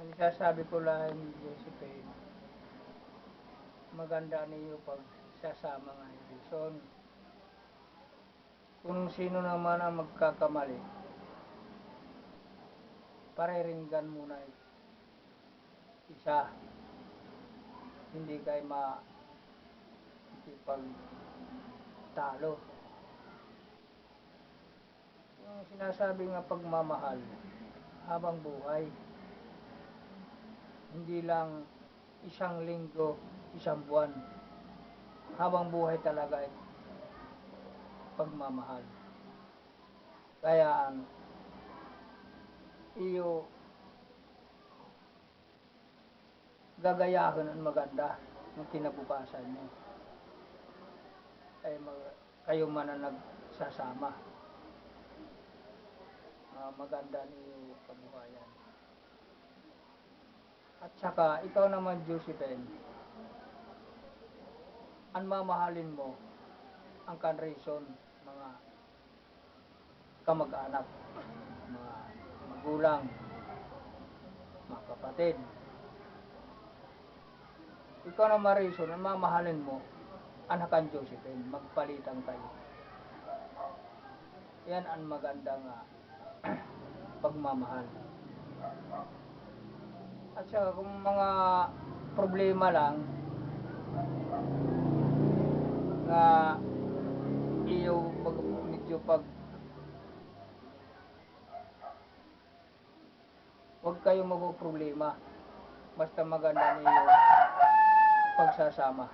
Ang sasabi ko lang, Josephine, maganda niyo pag sasama nga yung Jason. Kung sino naman ang magkakamali, pareringgan muna isa. Hindi kayo makikipagtalo. Yung sinasabi nga pagmamahal, habang buhay. Hindi lang isang linggo, isang buwan. Habang buhay talaga ito pagmamahal. Kaya ang iyo gagayahin ang maganda ng kinabukasan niyo. Ay kayo man ang nagsasama. Maganda niyo kabuhayan. At saka, ikaw naman, Josephine, ang mamahalin mo ang kanreson, mga kamag-anak, mga magulang, mga kapatid. Ikaw naman, Reason, ang mamahalin mo, anak ang Josephine, magpalitan kayo. Yan ang magandang pagmamahal. At saka kung mga problema lang na iyo medyo huwag kayong magpo-problema basta maganda niyo pagsasama.